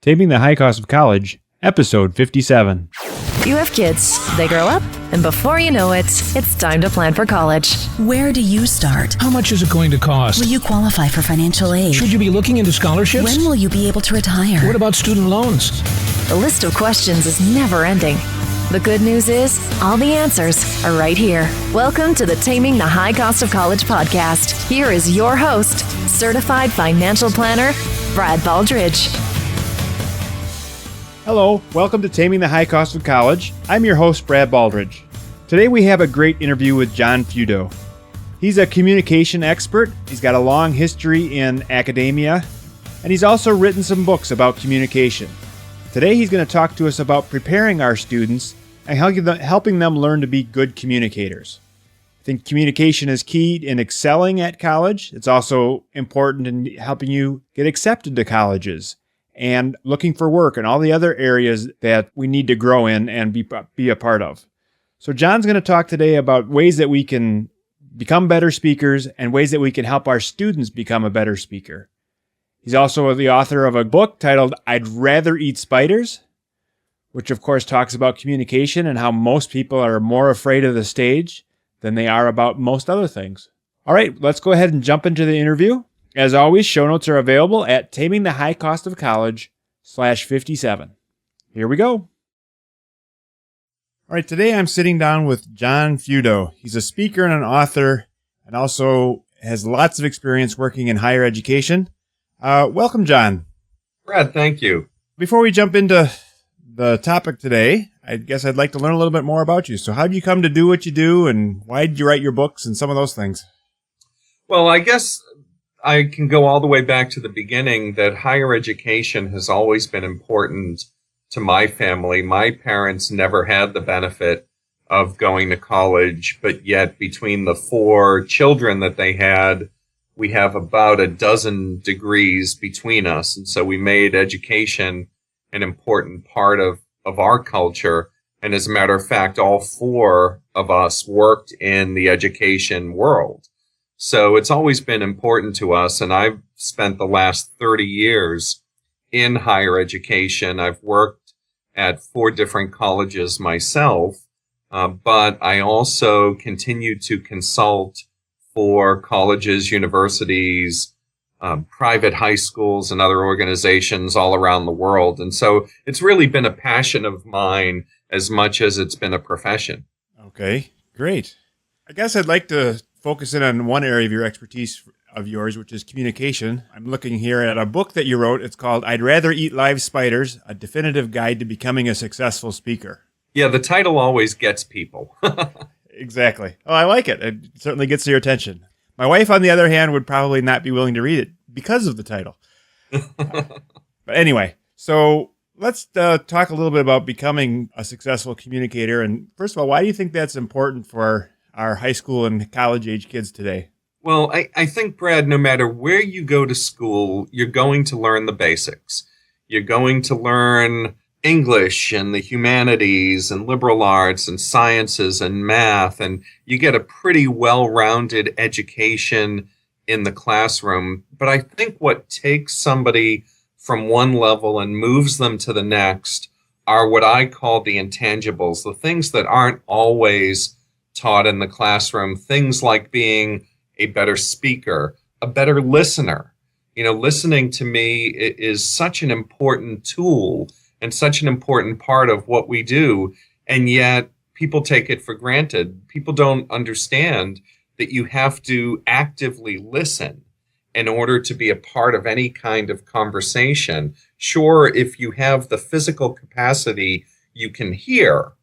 Taming the High Cost of College, Episode 57. You have kids, they grow up, and before you know it, it's time to plan for college. Where do you start? How much is it going to cost? Will you qualify for financial aid? Should you be looking into scholarships? When will you be able to retire? What about student loans? The list of questions is never ending. The good news is, all the answers are right here. Welcome to the Taming the High Cost of College podcast. Here is your host, certified financial planner, Brad Baldridge. Hello, welcome to Taming the High Cost of College. I'm your host, Brad Baldridge. Today we have a great interview with John Feudo. He's a communication expert, he's got a long history in academia, and he's also written some books about communication. Today he's going to talk to us about preparing our students and helping them learn to be good communicators. I think communication is key in excelling at college. It's also important in helping you get accepted to colleges and looking for work and all the other areas that we need to grow in and be a part of. So John's going to talk today about ways that we can become better speakers and ways that we can help our students become a better speaker. He's also the author of a book titled I'd Rather Eat Spiders, which of course talks about communication and how most people are more afraid of the stage than they are about most other things. All right, let's go ahead and jump into the interview. As always, show notes are available at tamingthehighcostofcollege/57. Here we go. All right, today I'm sitting down with John Feudo. He's a speaker and an author and also has lots of experience working in higher education. Welcome, John. Brad, thank you. Before we jump into the topic today, I guess I'd like to learn a little bit more about you. So how did you come to do what you do, and why did you write your books and some of those things? Well, I guess I can go all the way back to the beginning that higher education has always been important to my family. My parents never had the benefit of going to college, but yet between the 4 children that they had, we have about a dozen degrees between us. And so we made education an important part of our culture. And as a matter of fact, all 4 of us worked in the education world. So it's always been important to us, and I've spent the last 30 years in higher education. I've worked at 4 different colleges myself, but I also continue to consult for colleges, universities, private high schools, and other organizations all around the world. And so it's really been a passion of mine as much as it's been a profession. Okay, great. I guess I'd like to focus in on one area of your expertise of yours, which is communication. I'm looking here at a book that you wrote. It's called I'd Rather Eat Live Spiders, A Definitive Guide to Becoming a Successful Speaker. Yeah, the title always gets people. Exactly. Oh, I like it. It certainly gets your attention. My wife, on the other hand, would probably not be willing to read it because of the title. But anyway, so let's talk a little bit about becoming a successful communicator. And first of all, why do you think that's important for our high school and college age kids today? Well, I think, Brad, no matter where you go to school, you're going to learn the basics. You're going to learn English and the humanities and liberal arts and sciences and math, and you get a pretty well-rounded education in the classroom. But I think what takes somebody from one level and moves them to the next are what I call the intangibles, the things that aren't always taught in the classroom, things like being a better speaker, a better listener. You know, listening to me is such an important tool and such an important part of what we do, and yet people take it for granted. People don't understand that you have to actively listen in order to be a part of any kind of conversation. Sure, if you have the physical capacity, you can hear,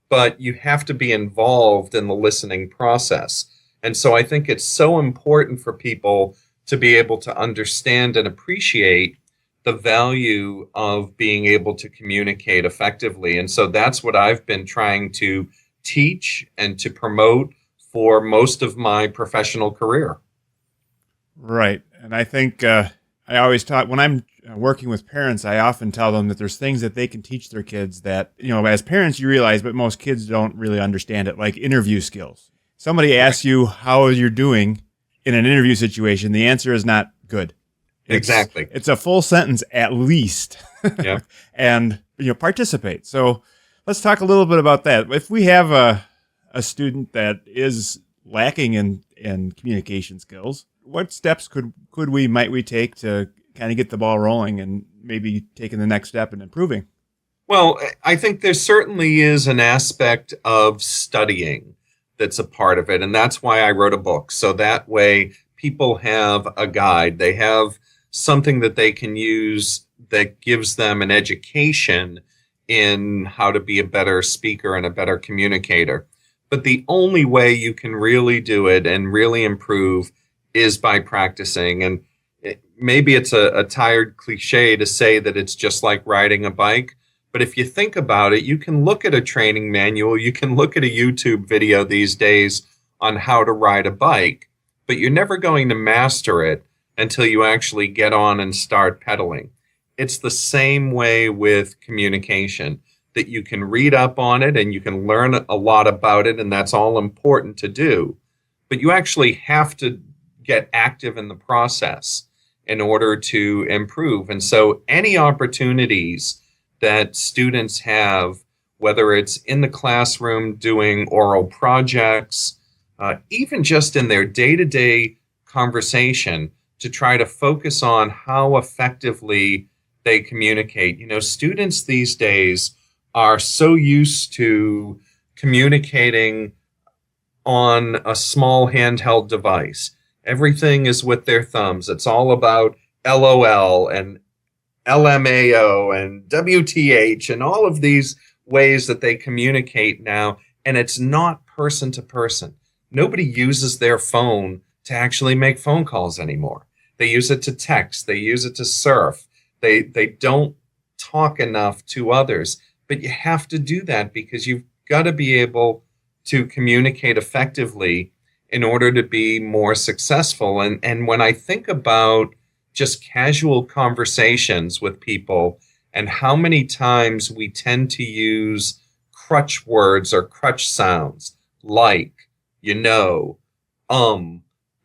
but you have to be involved in the listening process. And so I think it's so important for people to be able to understand and appreciate the value of being able to communicate effectively. And so that's what I've been trying to teach and to promote for most of my professional career. Right. And I think I always talk, when I'm working with parents, I often tell them that there's things that they can teach their kids that, you know, as parents you realize, but most kids don't really understand it, like interview skills. Somebody asks you how you're doing in an interview situation, the answer is not good. Exactly. It's a full sentence at least. Yeah. and participate. So let's talk a little bit about that. If we have a student that is lacking in communication skills, what steps might we take to kind of get the ball rolling and maybe taking the next step and improving? Well, I think there certainly is an aspect of studying that's a part of it. And that's why I wrote a book. So that way people have a guide. They have something that they can use that gives them an education in how to be a better speaker and a better communicator. But the only way you can really do it and really improve is by practicing. And maybe it's a tired cliche to say that it's just like riding a bike. But if you think about it, you can look at a training manual, you can look at a YouTube video these days on how to ride a bike, but you're never going to master it until you actually get on and start pedaling. It's the same way with communication, that you can read up on it and you can learn a lot about it, and that's all important to do. But you actually have to get active in the process in order to improve. And so any opportunities that students have, whether it's in the classroom doing oral projects, even just in their day-to-day conversation, to try to focus on how effectively they communicate. Students these days are so used to communicating on a small handheld device. Everything is with their thumbs. It's all about LOL and LMAO and WTH and all of these ways that they communicate now, and it's not person to person. Nobody uses their phone to actually make phone calls anymore. They use it to text. They use it to surf. They don't talk enough to others. But you have to do that because you've got to be able to communicate effectively in order to be more successful. And when I think about just casual conversations with people and how many times we tend to use crutch words or crutch sounds like,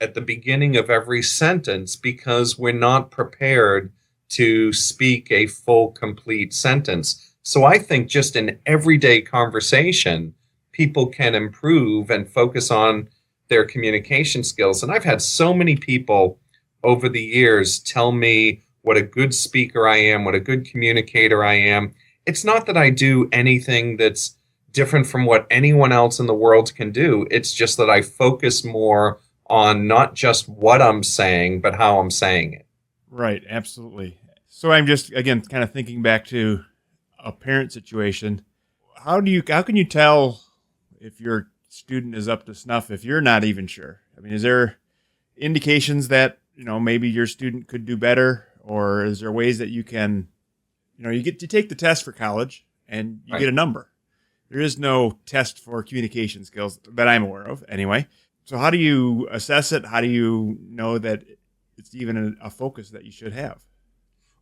at the beginning of every sentence because we're not prepared to speak a full, complete sentence. So I think just in everyday conversation, people can improve and focus on their communication skills. And I've had so many people over the years tell me what a good speaker I am, what a good communicator I am. It's not that I do anything that's different from what anyone else in the world can do. It's just that I focus more on not just what I'm saying, but how I'm saying it. Right, absolutely. So I'm just, again, kind of thinking back to a parent situation. How can you tell if your student is up to snuff if you're not even sure? I mean, is there indications that maybe your student could do better, or is there ways that you can, you get to take the test for college and you get a number. There is no test for communication skills that I'm aware of anyway. So how do you assess it? How do you know that it's even a focus that you should have?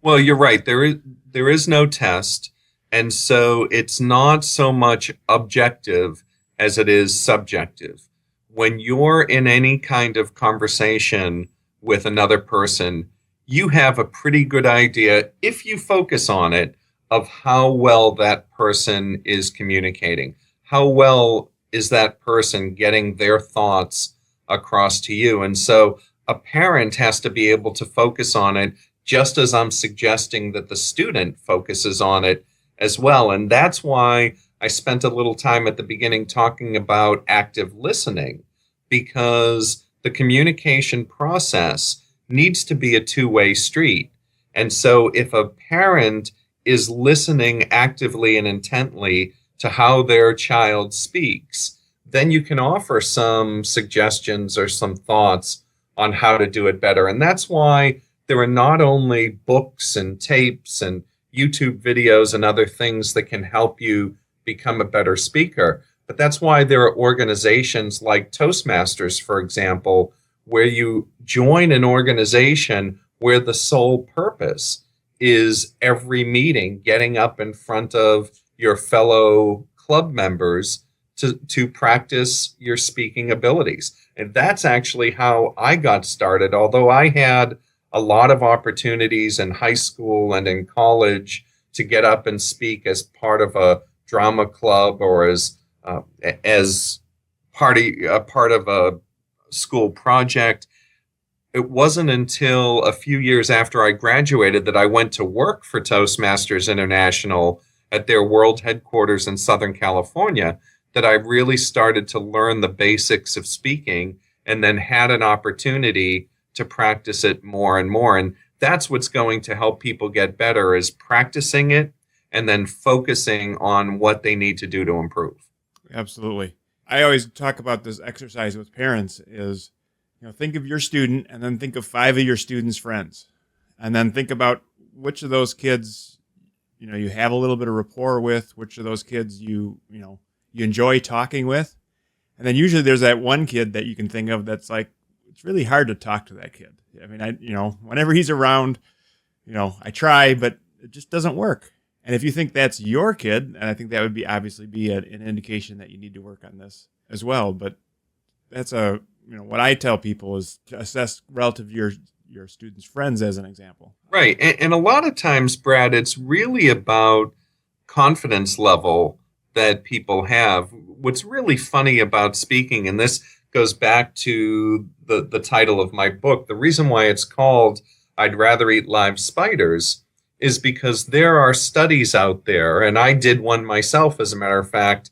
Well, you're right. There is no test. And so it's not so much objective as it is subjective. When you're in any kind of conversation with another person, you have a pretty good idea, if you focus on it, of how well that person is communicating. How well is that person getting their thoughts across to you? And so a parent has to be able to focus on it, just as I'm suggesting that the student focuses on it as well. And that's why I spent a little time at the beginning talking about active listening, because the communication process needs to be a two-way street. And so if a parent is listening actively and intently to how their child speaks, then you can offer some suggestions or some thoughts on how to do it better. And that's why there are not only books and tapes and YouTube videos and other things that can help you become a better speaker, but that's why there are organizations like Toastmasters, for example, where you join an organization where the sole purpose is every meeting getting up in front of your fellow club members to practice your speaking abilities. And that's actually how I got started. Although I had a lot of opportunities in high school and in college to get up and speak as part of a drama club or as a part of a school project. It wasn't until a few years after I graduated that I went to work for Toastmasters International at their world headquarters in Southern California that I really started to learn the basics of speaking and then had an opportunity to practice it more and more. And that's what's going to help people get better, is practicing it and then focusing on what they need to do to improve. Absolutely. I always talk about this exercise with parents is, think of your student and then think of 5 of your student's friends. And then think about which of those kids, you have a little bit of rapport with, which of those kids you enjoy talking with. And then usually there's that one kid that you can think of that's like, it's really hard to talk to that kid. I mean, whenever he's around, I try, but it just doesn't work. And if you think that's your kid, and I think that would be obviously be an indication that you need to work on this as well. But that's what I tell people is to assess relative to your students' friends as an example. Right. And a lot of times, Brad, it's really about confidence level that people have. What's really funny about speaking, and this goes back to the title of my book, the reason why it's called I'd Rather Eat Live Spiders is because there are studies out there, and I did one myself, as a matter of fact,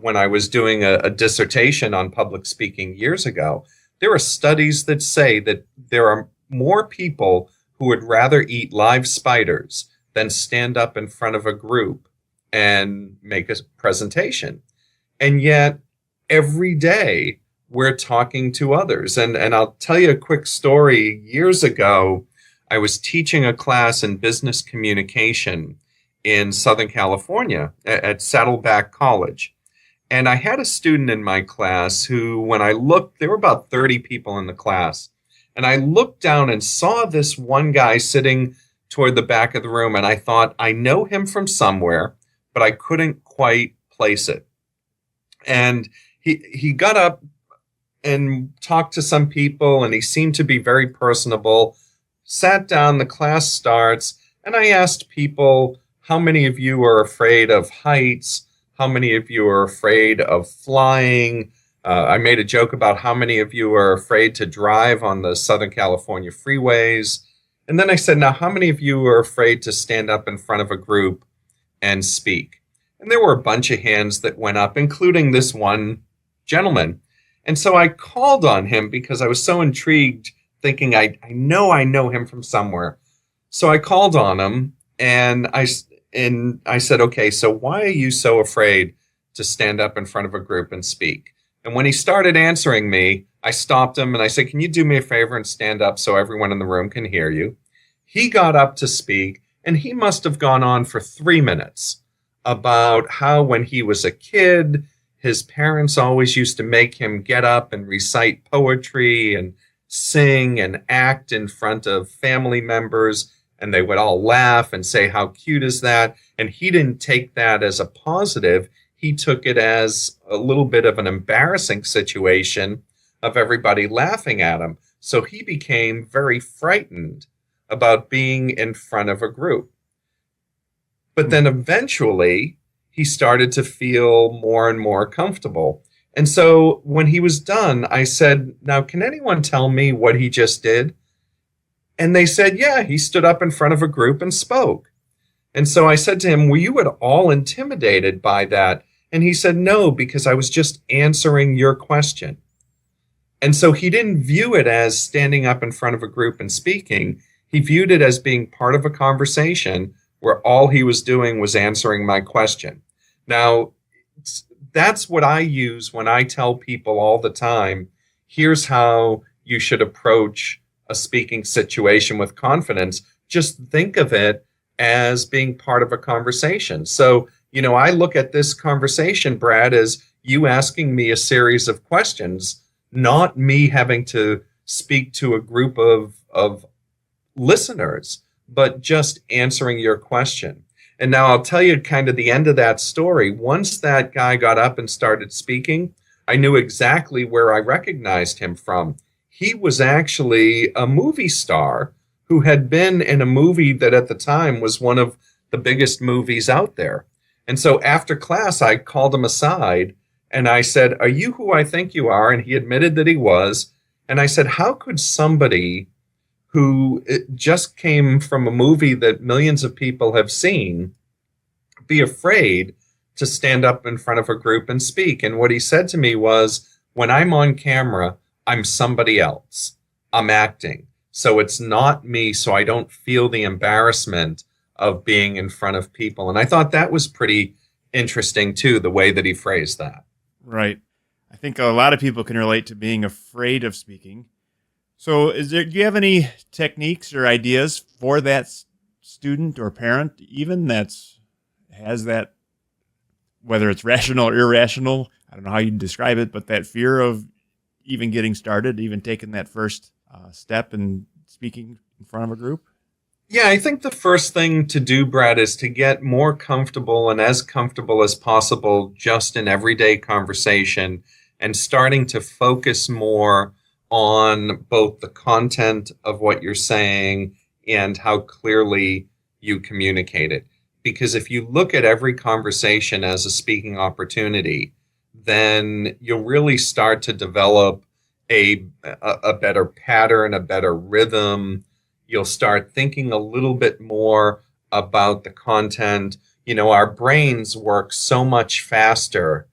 when I was doing a dissertation on public speaking years ago. There are studies that say that there are more people who would rather eat live spiders than stand up in front of a group and make a presentation. And yet, every day, we're talking to others. And I'll tell you a quick story. Years ago, I was teaching a class in business communication in Southern California at Saddleback College. And I had a student in my class who, when I looked, there were about 30 people in the class. And I looked down and saw this one guy sitting toward the back of the room. And I thought, I know him from somewhere, but I couldn't quite place it. And he got up and talked to some people, and he seemed to be very personable. Sat down, the class starts, and I asked people, how many of you are afraid of heights? How many of you are afraid of flying? I made a joke about how many of you are afraid to drive on the Southern California freeways. And then I said, now, how many of you are afraid to stand up in front of a group and speak? And there were a bunch of hands that went up, including this one gentleman. And so I called on him because I was so intrigued, thinking I know him from somewhere. So I called on him and I said, okay, so why are you so afraid to stand up in front of a group and speak? And when he started answering me, I stopped him and I said, can you do me a favor and stand up so everyone in the room can hear you? He got up to speak, and he must have gone on for 3 minutes about how when he was a kid, his parents always used to make him get up and recite poetry and sing and act in front of family members, and they would all laugh and say, how cute is that? And he didn't take that as a positive. He took it as a little bit of an embarrassing situation of everybody laughing at him. So he became very frightened about being in front of a group. But then eventually he started to feel more and more comfortable. And so when he was done, I said, now, can anyone tell me what he just did? And they said, yeah, he stood up in front of a group and spoke. And so I said to him, were you at all intimidated by that? And he said, no, because I was just answering your question. And so he didn't view it as standing up in front of a group and speaking. He viewed it as being part of a conversation where all he was doing was answering my question. Now, that's what I use when I tell people all the time, here's how you should approach a speaking situation with confidence. Just think of it as being part of a conversation. So, I look at this conversation, Brad, as you asking me a series of questions, not me having to speak to a group of listeners, but just answering your question. And now I'll tell you kind of the end of that story. Once that guy got up and started speaking, I knew exactly where I recognized him from. He was actually a movie star who had been in a movie that at the time was one of the biggest movies out there. And so after class, I called him aside and I said, "Are you who I think you are?" And he admitted that he was. And I said, "How could somebody who just came from a movie that millions of people have seen be afraid to stand up in front of a group and speak?" And what he said to me was, "When I'm on camera, I'm somebody else. I'm acting. So it's not me, so I don't feel the embarrassment of being in front of people." And I thought that was pretty interesting, too, the way that he phrased that. Right. I think a lot of people can relate to being afraid of speaking. So do you have any techniques or ideas for that student or parent even has that, whether it's rational or irrational, I don't know how you describe it, but that fear of even getting started, even taking that first step and speaking in front of a group? Yeah, I think the first thing to do, Brad, is to get more comfortable and as comfortable as possible just in everyday conversation and starting to focus more on both the content of what you're saying and how clearly you communicate it. Because if you look at every conversation as a speaking opportunity, then you'll really start to develop a better pattern, a better rhythm. You'll start thinking a little bit more about the content. You know, our brains work so much faster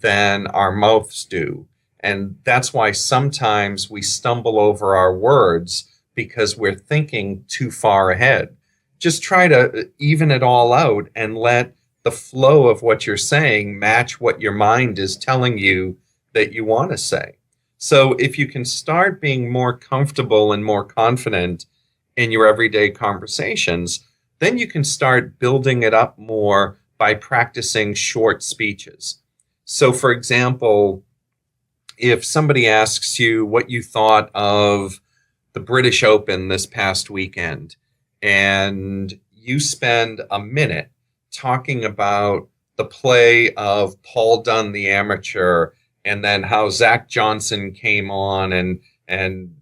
than our mouths do. And that's why sometimes we stumble over our words because we're thinking too far ahead. Just try to even it all out and let the flow of what you're saying match what your mind is telling you that you want to say. So if you can start being more comfortable and more confident in your everyday conversations, then you can start building it up more by practicing short speeches. So for example, if somebody asks you what you thought of the British Open this past weekend, and you spend a minute talking about the play of Paul Dunn, the amateur, and then how Zach Johnson came on and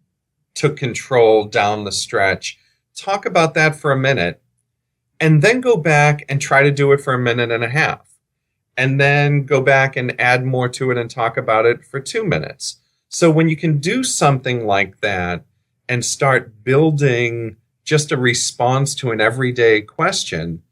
took control down the stretch. Talk about that for a minute, and then go back and try to do it for a minute and a half. And then go back and add more to it and talk about it for 2 minutes. So when you can do something like that and start building just a response to an everyday question,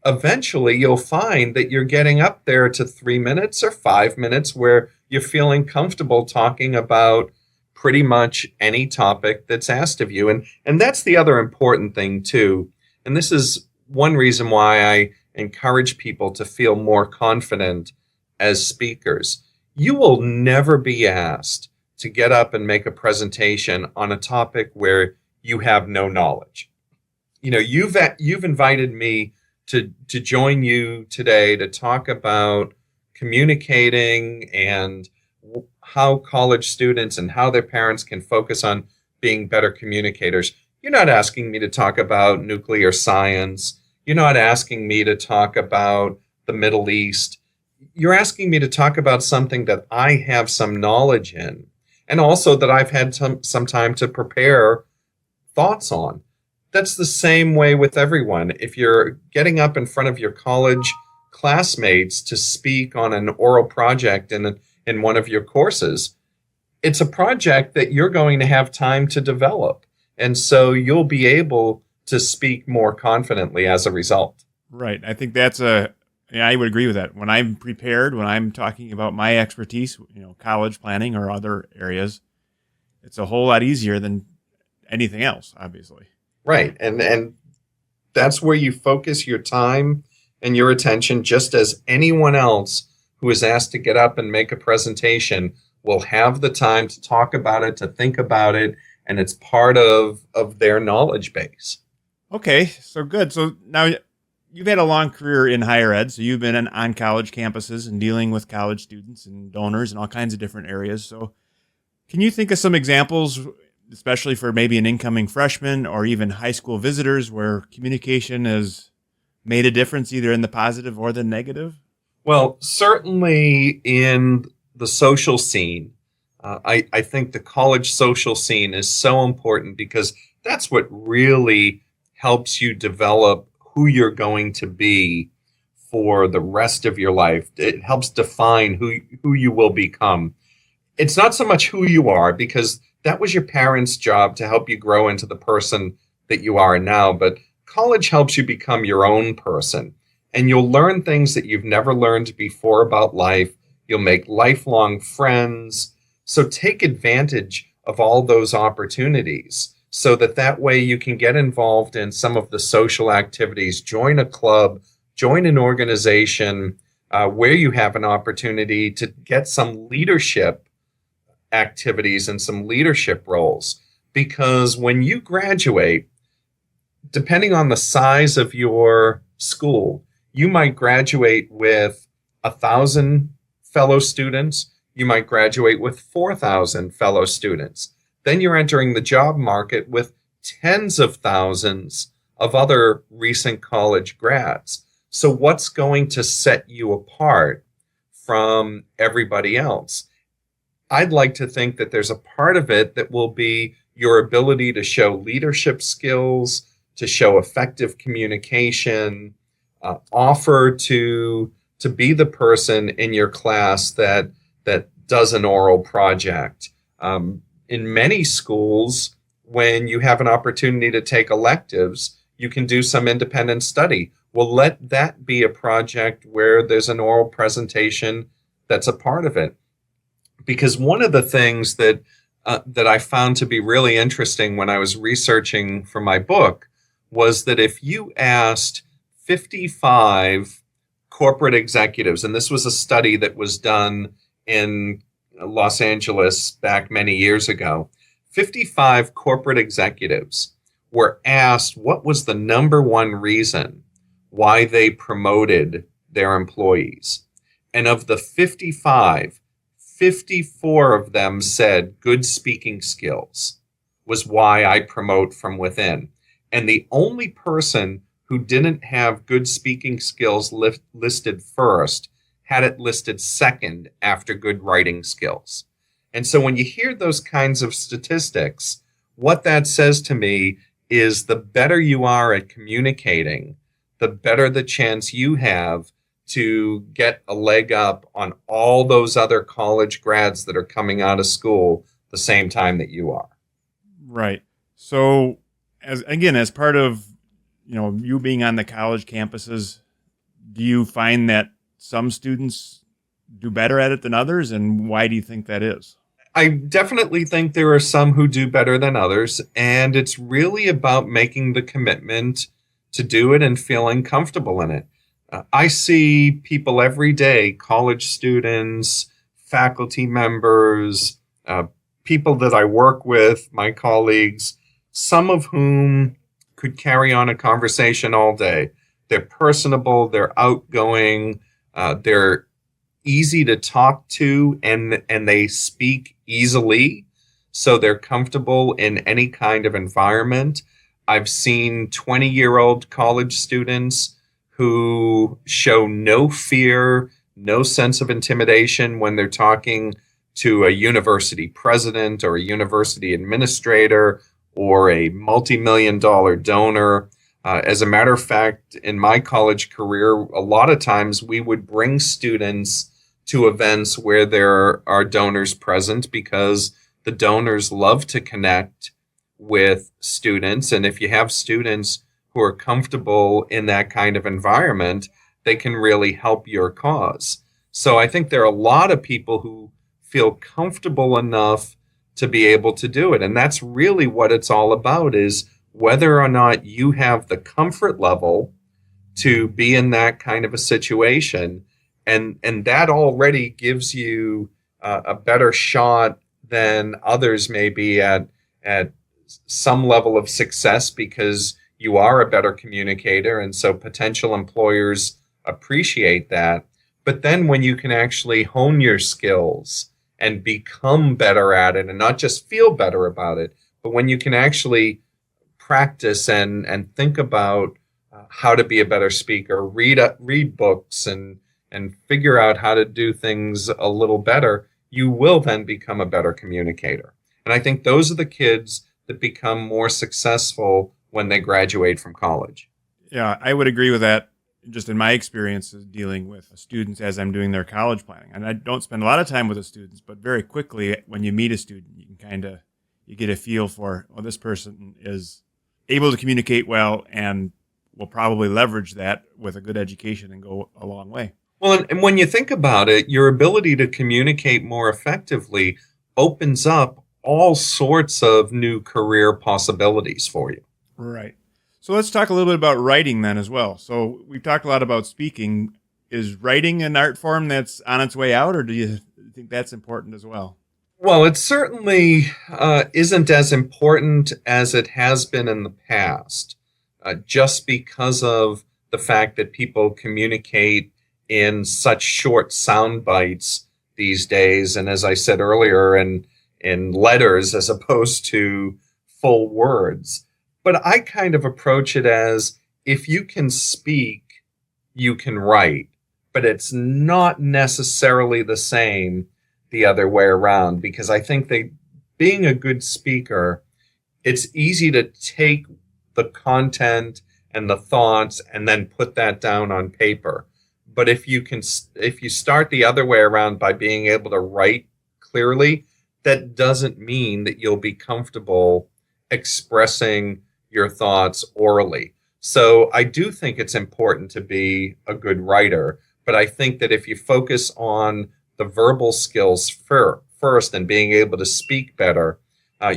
eventually you'll find that you're getting up there to 3 minutes or 5 minutes where you're feeling comfortable talking about pretty much any topic that's asked of you. And that's the other important thing too. And this is one reason why I encourage people to feel more confident as speakers. You will never be asked to get up and make a presentation on a topic where you have no knowledge. You know, you've invited me to join you today to talk about communicating and how college students and how their parents can focus on being better communicators. You're not asking me to talk about nuclear science. You're not asking me to talk about the Middle East. You're asking me to talk about something that I have some knowledge in, and also that I've had some time to prepare thoughts on. That's the same way with everyone. If you're getting up in front of your college classmates to speak on an oral project in one of your courses, it's a project that you're going to have time to develop. And so you'll be able to speak more confidently as a result. Right. I think I would agree with that. When I'm prepared, when I'm talking about my expertise, college planning or other areas, it's a whole lot easier than anything else, obviously. Right. And that's where you focus your time and your attention, just as anyone else who is asked to get up and make a presentation will have the time to talk about it, to think about it, and it's part of their knowledge base. Okay, so good. So now you've had a long career in higher ed, so you've been on college campuses and dealing with college students and donors and all kinds of different areas. So can you think of some examples, especially for maybe an incoming freshman or even high school visitors, where communication has made a difference either in the positive or the negative? Well, certainly in the social scene, I think the college social scene is so important because that's what really helps you develop who you're going to be for the rest of your life. It helps define who you will become. It's not so much who you are, because that was your parents' job to help you grow into the person that you are now. But college helps you become your own person, and you'll learn things that you've never learned before about life. You'll make lifelong friends. So take advantage of all those opportunities so that way you can get involved in some of the social activities, join a club, join an organization where you have an opportunity to get some leadership activities and some leadership roles. Because when you graduate, depending on the size of your school, you might graduate with 1,000 fellow students. You might graduate with 4,000 fellow students. Then you're entering the job market with tens of thousands of other recent college grads. So what's going to set you apart from everybody else? I'd like to think that there's a part of it that will be your ability to show leadership skills, to show effective communication, offer to be the person in your class that does an oral project. In many schools, when you have an opportunity to take electives, you can do some independent study. Well, let that be a project where there's an oral presentation that's a part of it. Because one of the things that I found to be really interesting when I was researching for my book was that if you asked 55 corporate executives, and this was a study that was done in Los Angeles back many years ago, 55 corporate executives were asked what was the number one reason why they promoted their employees. And of the 55, 54 of them said good speaking skills was why I promote from within. And the only person who didn't have good speaking skills listed first had it listed second after good writing skills. And so when you hear those kinds of statistics, what that says to me is the better you are at communicating, the better the chance you have to get a leg up on all those other college grads that are coming out of school the same time that you are. Right. So as part of, you being on the college campuses, do you find that some students do better at it than others? And why do you think that is? I definitely think there are some who do better than others. And it's really about making the commitment to do it and feeling comfortable in it. I see people every day, college students, faculty members, people that I work with, my colleagues, some of whom could carry on a conversation all day. They're personable, they're outgoing, they're easy to talk to, and they speak easily, so they're comfortable in any kind of environment. I've seen 20-year-old college students who show no fear, no sense of intimidation when they're talking to a university president or a university administrator or a multi-million-dollar donor. As a matter of fact, in my college career, a lot of times we would bring students to events where there are donors present because the donors love to connect with students. And if you have students who are comfortable in that kind of environment, they can really help your cause. So I think there are a lot of people who feel comfortable enough to be able to do it. And that's really what it's all about, is whether or not you have the comfort level to be in that kind of a situation. And that already gives you a better shot than others maybe at some level of success, because you are a better communicator. And so potential employers appreciate that. But then when you can actually hone your skills and become better at it, and not just feel better about it, but when you can actually practice and think about how to be a better speaker, read books and figure out how to do things a little better, you will then become a better communicator. And I think those are the kids that become more successful when they graduate from college. Yeah, I would agree with that. Just in my experiences dealing with students as I'm doing their college planning. And I don't spend a lot of time with the students, but very quickly when you meet a student, you can you get a feel for, well, this person is able to communicate well and will probably leverage that with a good education and go a long way. Well, and when you think about it, your ability to communicate more effectively opens up all sorts of new career possibilities for you. Right. So let's talk a little bit about writing then as well. So we've talked a lot about speaking. Is writing an art form that's on its way out, or do you think that's important as well? Well, it certainly isn't as important as it has been in the past, just because of the fact that people communicate in such short sound bites these days. And as I said earlier, in letters as opposed to full words. But I kind of approach it as, if you can speak, you can write. But it's not necessarily the same the other way around, because I think that being a good speaker, it's easy to take the content and the thoughts and then put that down on paper. But if you start the other way around by being able to write clearly, that doesn't mean that you'll be comfortable expressing your thoughts orally. So I do think it's important to be a good writer, but I think that if you focus on the verbal skills first and being able to speak better,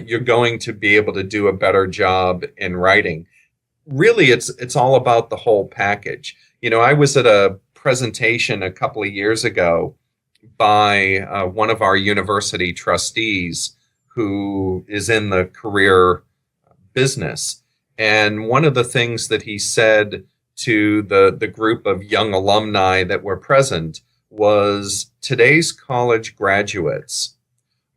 you're going to be able to do a better job in writing. Really, it's all about the whole package. You know, I was at a presentation a couple of years ago by one of our university trustees who is in the career business. And one of the things that he said to the group of young alumni that were present was, today's college graduates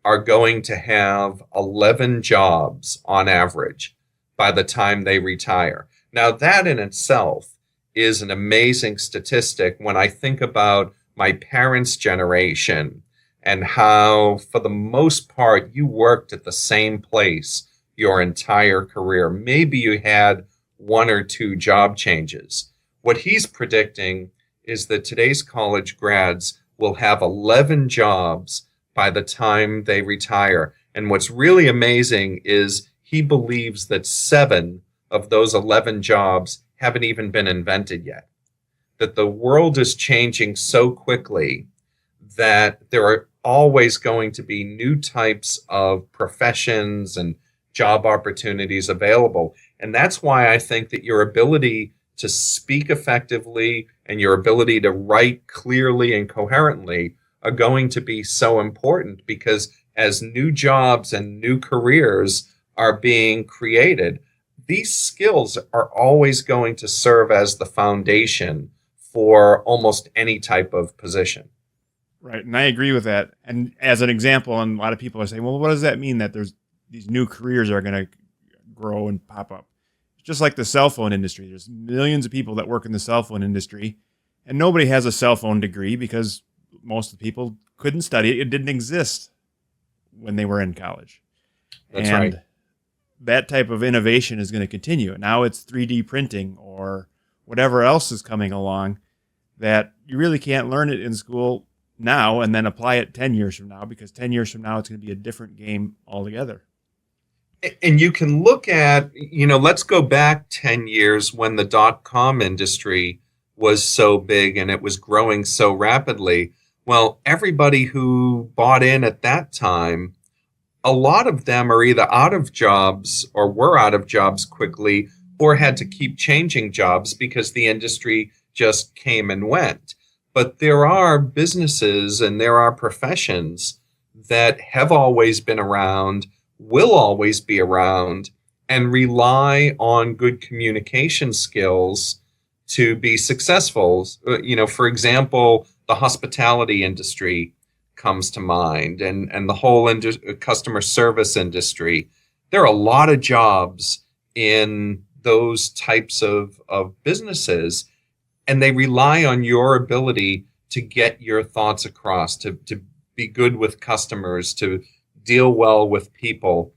are going to have 11 jobs on average by the time they retire. Now, that in itself is an amazing statistic when I think about my parents' generation and how, for the most part, you worked at the same place your entire career. Maybe you had one or two job changes. What he's predicting is that today's college grads will have 11 jobs by the time they retire. And what's really amazing is he believes that 7 of those 11 jobs haven't even been invented yet. That the world is changing so quickly that there are always going to be new types of professions and job opportunities available. And that's why I think that your ability to speak effectively and your ability to write clearly and coherently are going to be so important, because as new jobs and new careers are being created, these skills are always going to serve as the foundation for almost any type of position. Right. And I agree with that. And as an example, and a lot of people are saying, well, what does that mean that there's these new careers are going to grow and pop up? It's just like the cell phone industry. There's millions of people that work in the cell phone industry, and nobody has a cell phone degree because most of the people couldn't study it. It didn't exist when they were in college. That's right. That type of innovation is going to continue. Now it's 3D printing or whatever else is coming along that you really can't learn it in school now and then apply it 10 years from now, because 10 years from now it's going to be a different game altogether. And you can look at, let's go back 10 years when the .com industry was so big and it was growing so rapidly. Well, everybody who bought in at that time, a lot of them are either out of jobs or were out of jobs quickly or had to keep changing jobs because the industry just came and went. But there are businesses and there are professions that have always been around, will always be around, and rely on good communication skills to be successful. For example, the hospitality industry comes to mind, and the whole customer service industry. There are a lot of jobs in those types of businesses, and they rely on your ability to get your thoughts across, to be good with customers, to deal well with people.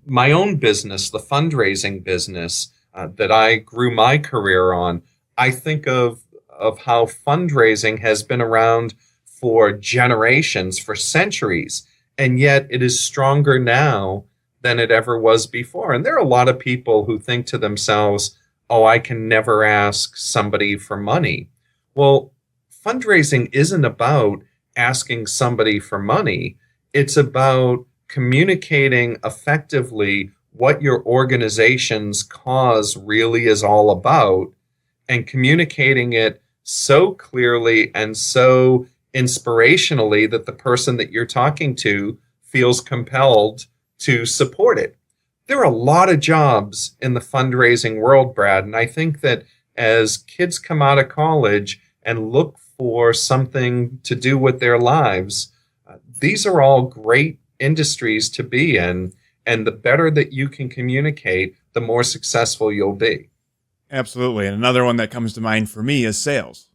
My own business, the fundraising business, that I grew my career on. I think of how fundraising has been around for generations, for centuries, and yet it is stronger now than it ever was before. And there are a lot of people who think to themselves, oh, I can never ask somebody for money. Well, fundraising isn't about asking somebody for money. It's about communicating effectively what your organization's cause really is all about, and communicating it so clearly and so inspirationally that the person that you're talking to feels compelled to support it. There are a lot of jobs in the fundraising world, Brad, and I think that as kids come out of college and look for something to do with their lives, these are all great industries to be in, and the better that you can communicate, the more successful you'll be. Absolutely. And another one that comes to mind for me is sales.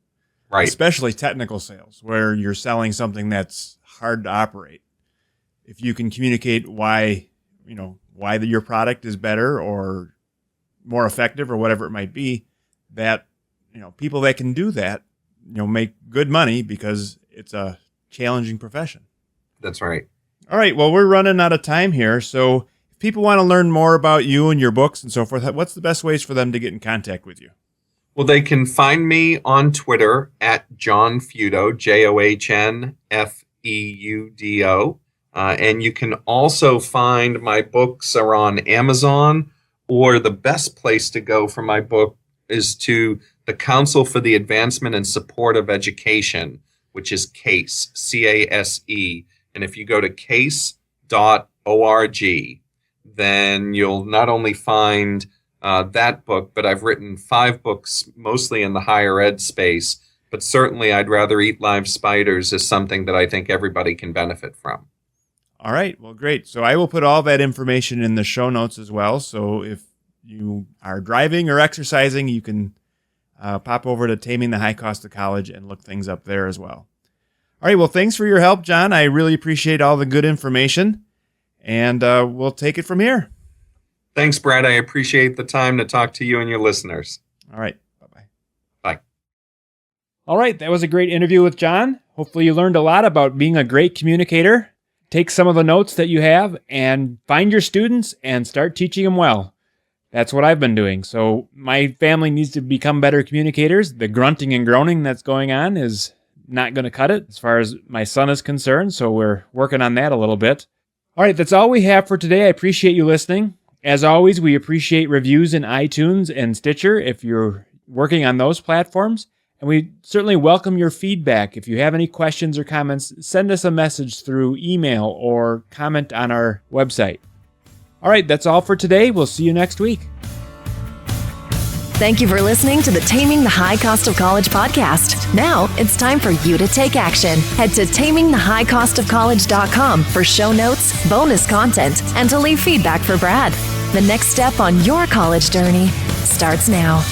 Right. Especially technical sales, where you're selling something that's hard to operate. If you can communicate why your product is better or more effective or whatever it might be, that, people that can do that, make good money because it's a challenging profession. That's right. All right. Well, we're running out of time here. So if people want to learn more about you and your books and so forth, what's the best ways for them to get in contact with you? Well, they can find me on Twitter at John Feudo, JohnFeudo. And you can also find my books are on Amazon, or the best place to go for my book is to the Council for the Advancement and Support of Education, which is CASE, C-A-S-E. And if you go to case.org, then you'll not only find that book, but I've written 5 books, mostly in the higher ed space. But certainly I'd Rather Eat Live Spiders is something that I think everybody can benefit from. All right. Well, great. So I will put all that information in the show notes as well. So if you are driving or exercising, you can pop over to Taming the High Cost of College and look things up there as well. All right. Well, thanks for your help, John. I really appreciate all the good information, and we'll take it from here. Thanks, Brad. I appreciate the time to talk to you and your listeners. All right. Bye-bye. Bye. All right. That was a great interview with John. Hopefully you learned a lot about being a great communicator. Take some of the notes that you have and find your students and start teaching them well. That's what I've been doing. So my family needs to become better communicators. The grunting and groaning that's going on is not going to cut it as far as my son is concerned. So we're working on that a little bit. All right. That's all we have for today. I appreciate you listening. As always, we appreciate reviews in iTunes and Stitcher if you're working on those platforms. And we certainly welcome your feedback. If you have any questions or comments, send us a message through email or comment on our website. All right, that's all for today. We'll see you next week. Thank you for listening to the Taming the High Cost of College podcast. Now it's time for you to take action. Head to tamingthehighcostofcollege.com for show notes, bonus content, and to leave feedback for Brad. The next step on your college journey starts now.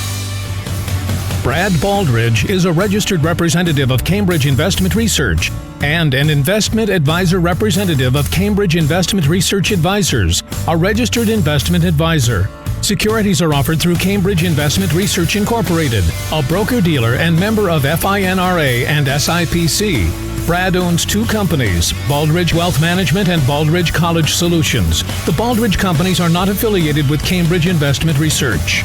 Brad Baldridge is a registered representative of Cambridge Investment Research and an investment advisor representative of Cambridge Investment Research Advisors, a registered investment advisor. Securities are offered through Cambridge Investment Research Incorporated, a broker-dealer and member of FINRA and SIPC. Brad owns 2 companies, Baldridge Wealth Management and Baldridge College Solutions. The Baldridge companies are not affiliated with Cambridge Investment Research.